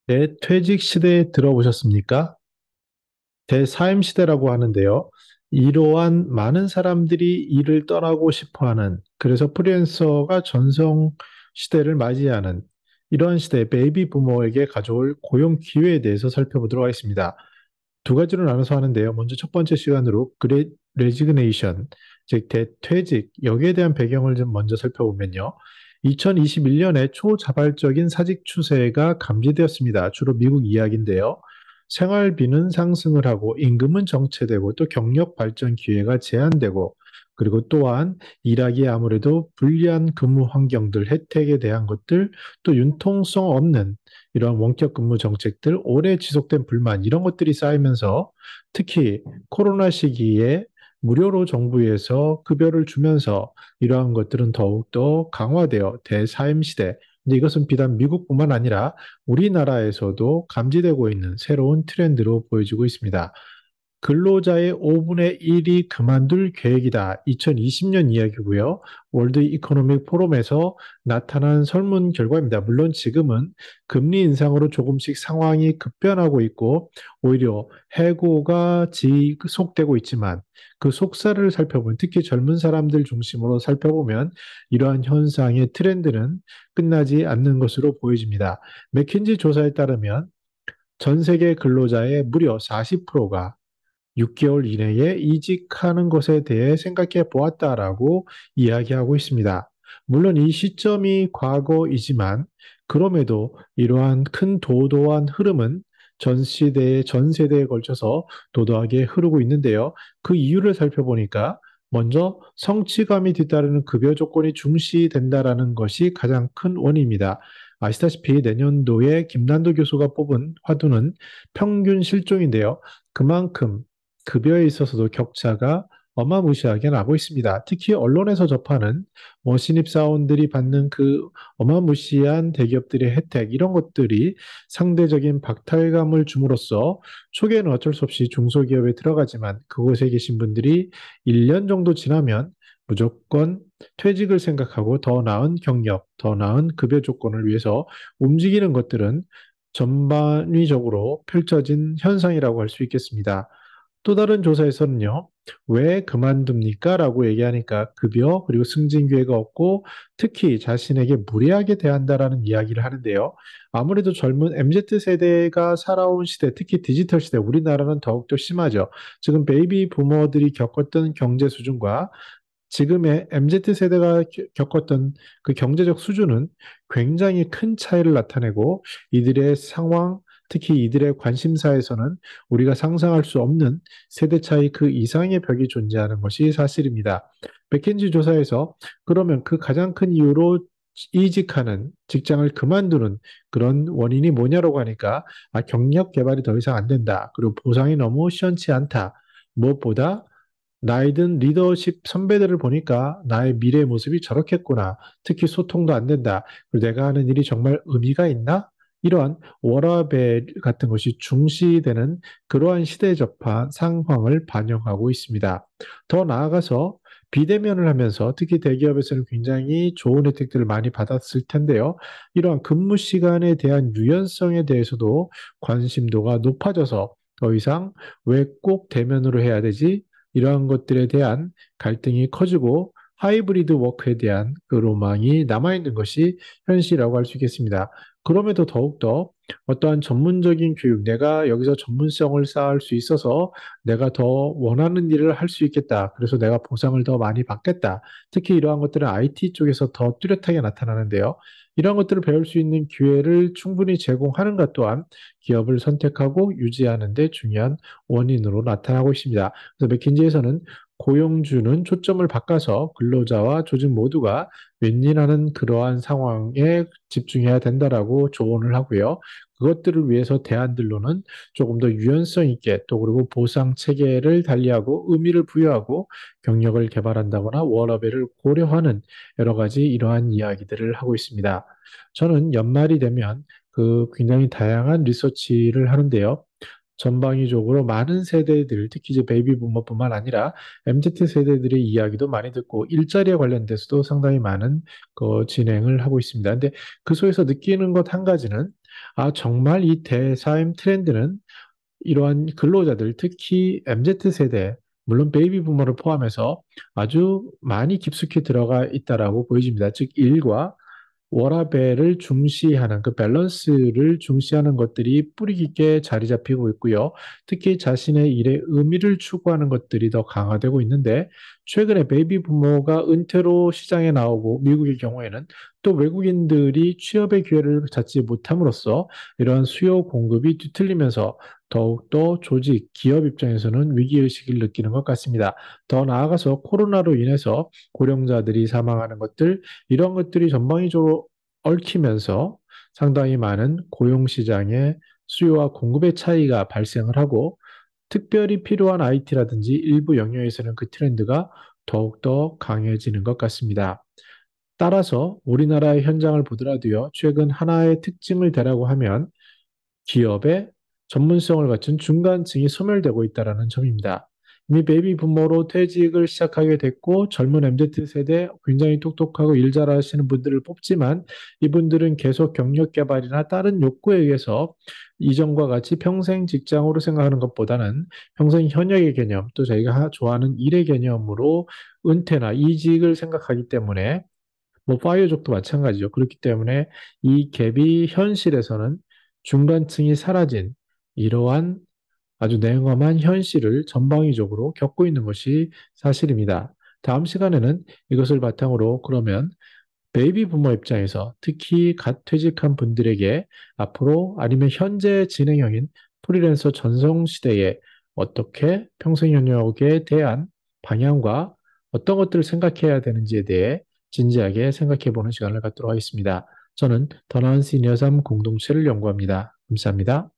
대퇴직 시대에 들어보셨습니까? 대사임 시대라고 하는데요. 이러한 많은 사람들이 일을 떠나고 싶어 하는, 그래서 프리랜서가 전성 시대를 맞이하는 이러한 시대, 베이비 부모에게 가져올 고용 기회에 대해서 살펴보도록 하겠습니다. 두 가지로 나눠서 하는데요. 먼저 첫 번째 시간으로 레지그네이션, 즉 대퇴직, 여기에 대한 배경을 좀 먼저 살펴보면요. 2021년에 초자발적인 사직 추세가 감지되었습니다. 주로 미국 이야기인데요. 생활비는 상승을 하고 임금은 정체되고 또 경력 발전 기회가 제한되고 그리고 또한 일하기에 아무래도 불리한 근무 환경들, 혜택에 대한 것들, 또 융통성 없는 이러한 원격 근무 정책들, 오래 지속된 불만, 이런 것들이 쌓이면서 특히 코로나 시기에 무료로 정부에서 급여를 주면서 이러한 것들은 더욱더 강화되어 대사임 시대. 근데 이것은 비단 미국뿐만 아니라 우리나라에서도 감지되고 있는 새로운 트렌드로 보여지고 있습니다. 근로자의 5분의 1이 그만둘 계획이다. 2020년 이야기고요. 월드 이코노믹 포럼에서 나타난 설문 결과입니다. 물론 지금은 금리 인상으로 조금씩 상황이 급변하고 있고 오히려 해고가 지속되고 있지만 그 속살을 살펴보면 특히 젊은 사람들 중심으로 살펴보면 이러한 현상의 트렌드는 끝나지 않는 것으로 보여집니다. 맥킨지 조사에 따르면 전 세계 근로자의 무려 40%가 6개월 이내에 이직하는 것에 대해 생각해 보았다라고 이야기하고 있습니다. 물론 이 시점이 과거이지만 그럼에도 이러한 큰 도도한 흐름은 전 세대에 걸쳐서 도도하게 흐르고 있는데요. 그 이유를 살펴보니까 먼저 성취감이 뒤따르는 급여 조건이 중시된다라는 것이 가장 큰 원인입니다. 아시다시피 내년도에 김난도 교수가 뽑은 화두는 평균 실종인데요. 그만큼 급여에 있어서도 격차가 어마무시하게 나고 있습니다. 특히 언론에서 접하는 신입사원들이 받는 그 어마무시한 대기업들의 혜택, 이런 것들이 상대적인 박탈감을 줌으로써 초기에는 어쩔 수 없이 중소기업에 들어가지만 그곳에 계신 분들이 1년 정도 지나면 무조건 퇴직을 생각하고 더 나은 경력, 더 나은 급여 조건을 위해서 움직이는 것들은 전반위적으로 펼쳐진 현상이라고 할 수 있겠습니다. 또 다른 조사에서는요, 왜 그만둡니까? 라고 얘기하니까 급여 그리고 승진 기회가 없고 특히 자신에게 무례하게 대한다라는 이야기를 하는데요. 아무래도 젊은 MZ 세대가 살아온 시대, 특히 디지털 시대, 우리나라는 더욱더 심하죠. 지금 베이비 부모들이 겪었던 경제 수준과 지금의 MZ 세대가 겪었던 그 경제적 수준은 굉장히 큰 차이를 나타내고 이들의 상황, 특히 이들의 관심사에서는 우리가 상상할 수 없는 세대 차이 그 이상의 벽이 존재하는 것이 사실입니다. 맥켄지 조사에서 그러면 그 가장 큰 이유로 이직하는 직장을 그만두는 그런 원인이 뭐냐라고 하니까 경력 개발이 더 이상 안 된다. 그리고 보상이 너무 시원치 않다. 무엇보다 나이든 리더십 선배들을 보니까 나의 미래의 모습이 저렇겠구나. 특히 소통도 안 된다. 그리고 내가 하는 일이 정말 의미가 있나? 이러한 워라밸 같은 것이 중시되는 그러한 시대에 접한 상황을 반영하고 있습니다. 더 나아가서 비대면을 하면서 특히 대기업에서는 굉장히 좋은 혜택들을 많이 받았을 텐데요. 이러한 근무 시간에 대한 유연성에 대해서도 관심도가 높아져서 더 이상 왜 꼭 대면으로 해야 되지? 이러한 것들에 대한 갈등이 커지고 하이브리드 워크에 대한 그 로망이 남아있는 것이 현실이라고 할 수 있겠습니다. 그럼에도 더욱더 어떠한 전문적인 교육, 내가 여기서 전문성을 쌓을 수 있어서 내가 더 원하는 일을 할 수 있겠다. 그래서 내가 보상을 더 많이 받겠다. 특히 이러한 것들은 IT 쪽에서 더 뚜렷하게 나타나는데요. 이러한 것들을 배울 수 있는 기회를 충분히 제공하는 것 또한 기업을 선택하고 유지하는 데 중요한 원인으로 나타나고 있습니다. 그래서 맥킨지에서는 고용주는 초점을 바꿔서 근로자와 조직 모두가 윈윈하는 그러한 상황에 집중해야 된다라고 조언을 하고요. 그것들을 위해서 대안들로는 조금 더 유연성 있게 또 그리고 보상 체계를 달리하고 의미를 부여하고 경력을 개발한다거나 워라밸을 고려하는 여러 가지 이러한 이야기들을 하고 있습니다. 저는 연말이 되면 그 굉장히 다양한 리서치를 하는데요. 전방위적으로 많은 세대들, 특히 이제 베이비 부머뿐만 아니라 MZ 세대들의 이야기도 많이 듣고 일자리에 관련돼서도 상당히 많은 그 진행을 하고 있습니다. 근데 그 속에서 느끼는 것 한 가지는 정말 이 대사임 트렌드는 이러한 근로자들, 특히 MZ세대, 물론 베이비 부머를 포함해서 아주 많이 깊숙이 들어가 있다라고 보여집니다. 즉, 일과 워라밸을 중시하는 그 밸런스를 중시하는 것들이 뿌리 깊게 자리 잡히고 있고요. 특히 자신의 일의 의미를 추구하는 것들이 더 강화되고 있는데 최근에 베이비 부모가 은퇴로 시장에 나오고 미국의 경우에는 또 외국인들이 취업의 기회를 찾지 못함으로써 이러한 수요 공급이 뒤틀리면서 더욱더 조직, 기업 입장에서는 위기의식을 느끼는 것 같습니다. 더 나아가서 코로나로 인해서 고령자들이 사망하는 것들, 이런 것들이 전방위적으로 얽히면서 상당히 많은 고용시장의 수요와 공급의 차이가 발생을 하고 특별히 필요한 IT라든지 일부 영역에서는 그 트렌드가 더욱더 강해지는 것 같습니다. 따라서 우리나라의 현장을 보더라도요, 최근 하나의 특징을 대라고 하면 기업의 전문성을 갖춘 중간층이 소멸되고 있다는 점입니다. 이미 베이비 부모로 퇴직을 시작하게 됐고 젊은 MZ 세대 굉장히 똑똑하고 일 잘하시는 분들을 뽑지만 이분들은 계속 경력 개발이나 다른 욕구에 의해서 이전과 같이 평생 직장으로 생각하는 것보다는 평생 현역의 개념 또 자기가 좋아하는 일의 개념으로 은퇴나 이직을 생각하기 때문에 뭐 파이어족도 마찬가지죠. 그렇기 때문에 이 갭이 현실에서는 중간층이 사라진 이러한 아주 냉엄한 현실을 전방위적으로 겪고 있는 것이 사실입니다. 다음 시간에는 이것을 바탕으로 그러면 베이비 부모 입장에서 특히 갓 퇴직한 분들에게 앞으로 아니면 현재 진행형인 프리랜서 전성 시대에 어떻게 평생연역에 대한 방향과 어떤 것들을 생각해야 되는지에 대해 진지하게 생각해 보는 시간을 갖도록 하겠습니다. 저는 더 나은 시니어 삶 공동체를 연구합니다. 감사합니다.